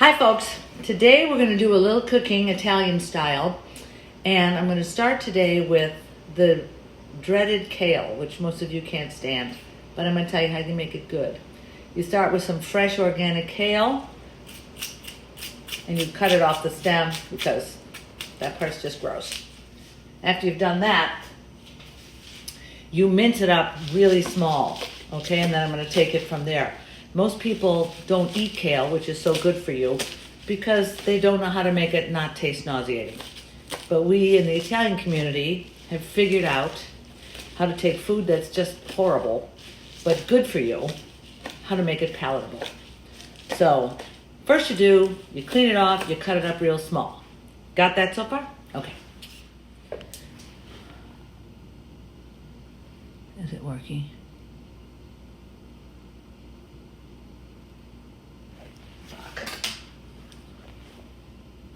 Hi folks, today we're going to do a little cooking Italian style, and I'm going to start today with the dreaded kale, which most of you can't stand, but I'm going to tell you how to make it good. You start with some fresh organic kale, and you cut it off the stem because that part's just gross. After you've done that, you mince it up really small, okay, and then I'm going to take it from there. Most people don't eat kale, which is so good for you, because they don't know how to make it not taste nauseating. But we in the Italian community have figured out how to take food that's just horrible, but good for you, how to make it palatable. So, first you clean it off, you cut it up real small. Got that so far? Okay. Is it working?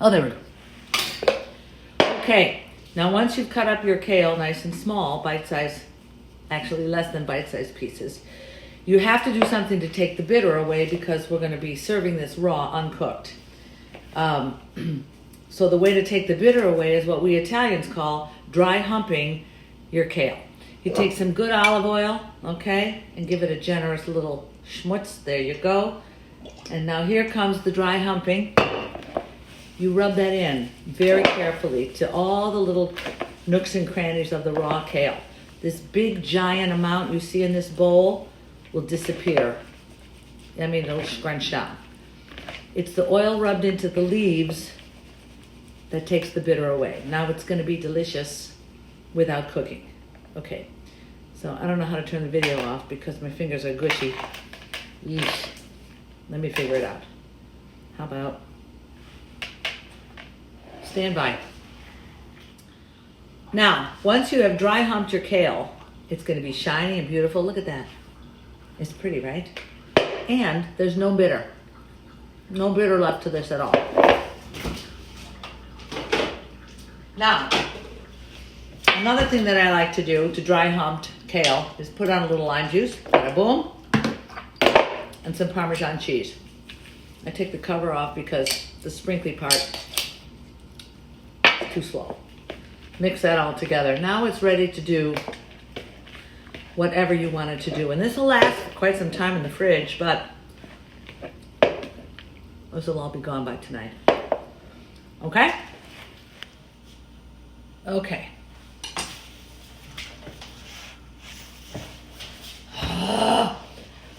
Oh, there we go. Okay, now once you've cut up your kale nice and small, bite-sized, actually less than bite-sized pieces, you have to do something to take the bitter away because we're going to be serving this raw, uncooked. So the way to take the bitter away is what we Italians call dry humping your kale. You take some good olive oil, okay, and give it a generous little schmutz. There you go. And now here comes the dry humping. You rub that in very carefully to all the little nooks and crannies of the raw kale. This big giant amount you see in this bowl will disappear. I mean, it'll scrunch down. It's the oil rubbed into the leaves that takes the bitter away. Now it's going to be delicious without cooking. Okay, so I don't know how to turn the video off because my fingers are gushy. Yeesh. Let me figure it out. How about... stand by. Now, once you have dry humped your kale, it's going to be shiny and beautiful. Look at that. It's pretty, right? And there's no bitter. No bitter left to this at all. Now, another thing that I like to do to dry humped kale is put on a little lime juice, bada boom, and some Parmesan cheese. I take the cover off because the sprinkly part too slow. Mix that all together. Now it's ready to do whatever you want it to do. And this will last quite some time in the fridge, but this will all be gone by tonight. Okay? Okay.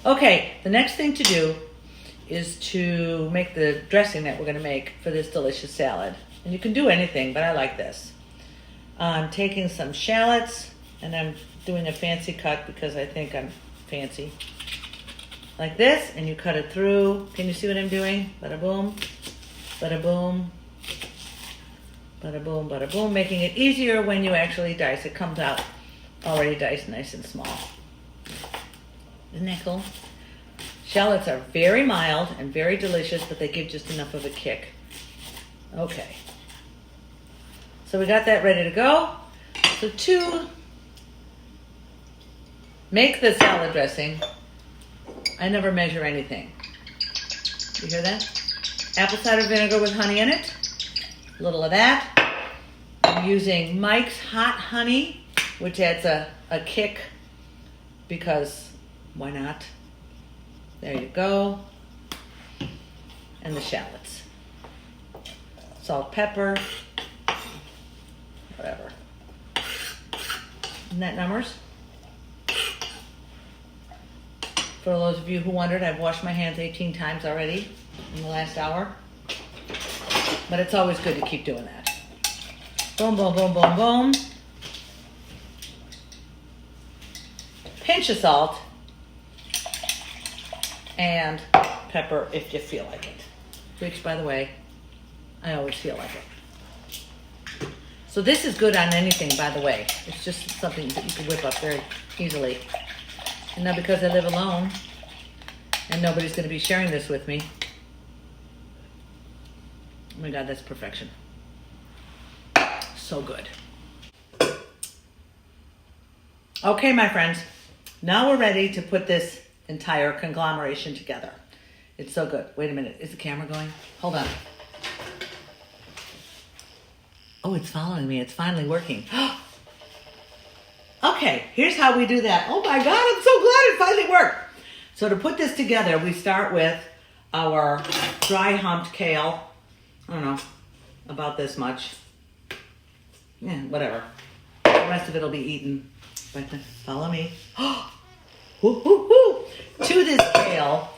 Okay, the next thing to do is to make the dressing that we're going to make for this delicious salad. And you can do anything, but I like this. I'm taking some shallots, and I'm doing a fancy cut because I think I'm fancy. Like this, and you cut it through. Can you see what I'm doing? Bada boom, bada boom, bada boom, bada boom. Making it easier when you actually dice. It comes out already diced nice and small. Isn't that cool? Shallots are very mild and very delicious, but they give just enough of a kick. Okay. So we got that ready to go. So to make the salad dressing, I never measure anything. You hear that? Apple cider vinegar with honey in it. A little of that. I'm using Mike's Hot Honey, which adds a kick because why not? There you go. And the shallots. Salt, pepper. Whatever. Isn't that numbers? For those of you who wondered, I've washed my hands 18 times already in the last hour. But it's always good to keep doing that. Boom, boom, boom, boom, boom. Pinch of salt. And pepper if you feel like it. Which, by the way, I always feel like it. So this is good on anything, by the way. It's just something that you can whip up very easily. And now because I live alone, and nobody's going to be sharing this with me, oh my God, that's perfection. So good. Okay, my friends. Now we're ready to put this entire conglomeration together. It's so good. Wait a minute. Is the camera going? Hold on. Oh, it's following me. It's finally working. Okay, here's how we do that. Oh my God, I'm so glad it finally worked. So to put this together, we start with our dry humped kale. I don't know, about this much. Yeah, whatever. The rest of it will be eaten. But follow me. Woo, woo, woo. To this kale,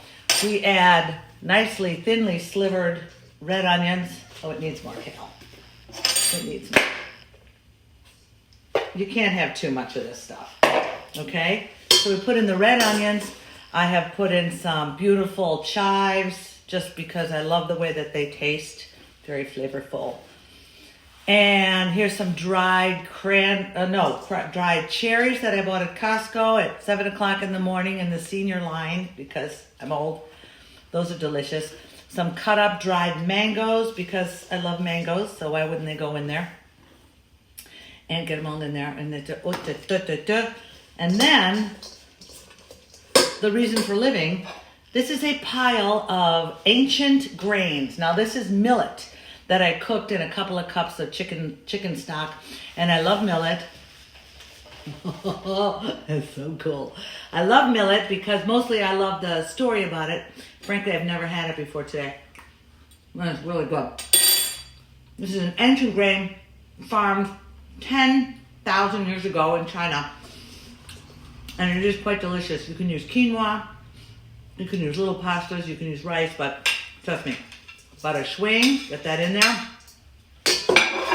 we add nicely thinly slivered red onions. Oh, it needs more kale. It needs more. You can't have too much of this stuff. Okay? So we put in the red onions. I have put in some beautiful chives just because I love the way that they taste. Very flavorful. And here's some dried dried cherries that I bought at Costco at 7 o'clock in the morning in the senior line because I'm old. Those are delicious. Some cut up dried mangoes because I love mangoes, so why wouldn't they go in there? And get them all in there. And then, the reason for living, this is a pile of ancient grains. Now this is millet that I cooked in a couple of cups of chicken stock. And I love millet. That's so cool. I love millet because mostly I love the story about it. Frankly, I've never had it before today. It's really good. This is an ancient grain farmed 10,000 years ago in China. And it is quite delicious. You can use quinoa. You can use little pastas. You can use rice. But trust me, about a swing. Get that in there.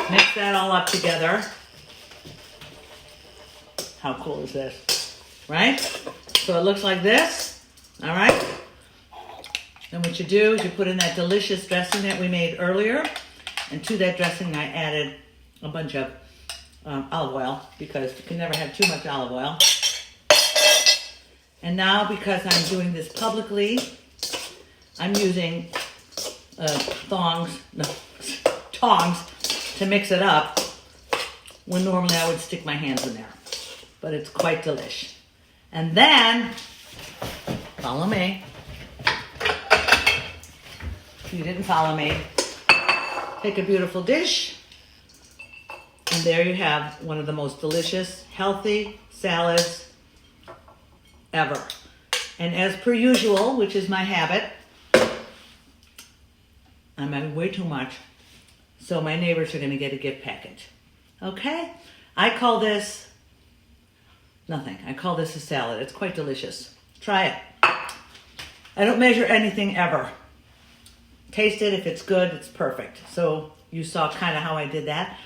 Mix that all up together. How cool is this? Right? So it looks like this. All right? And what you do is you put in that delicious dressing that we made earlier. And to that dressing, I added a bunch of olive oil because you can never have too much olive oil. And now, because I'm doing this publicly, I'm using tongs to mix it up when normally I would stick my hands in there. But it's quite delish. And then, follow me. If you didn't follow me, take a beautiful dish. And there you have one of the most delicious, healthy salads ever. And as per usual, which is my habit, I'm having way too much. So my neighbors are going to get a gift package. Okay? I call this nothing. I call this a salad. It's quite delicious. Try it. I don't measure anything ever. Taste it. If it's good, it's perfect. So you saw kind of how I did that.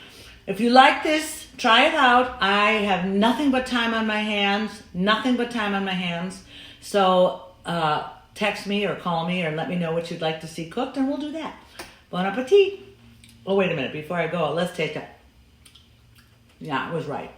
If you like this, try it out. I have nothing but time on my hands. Nothing but time on my hands. So text me or call me or let me know what you'd like to see cooked and we'll do that. Bon appetit. Oh, wait a minute. Before I go, let's taste it. Yeah, it was right.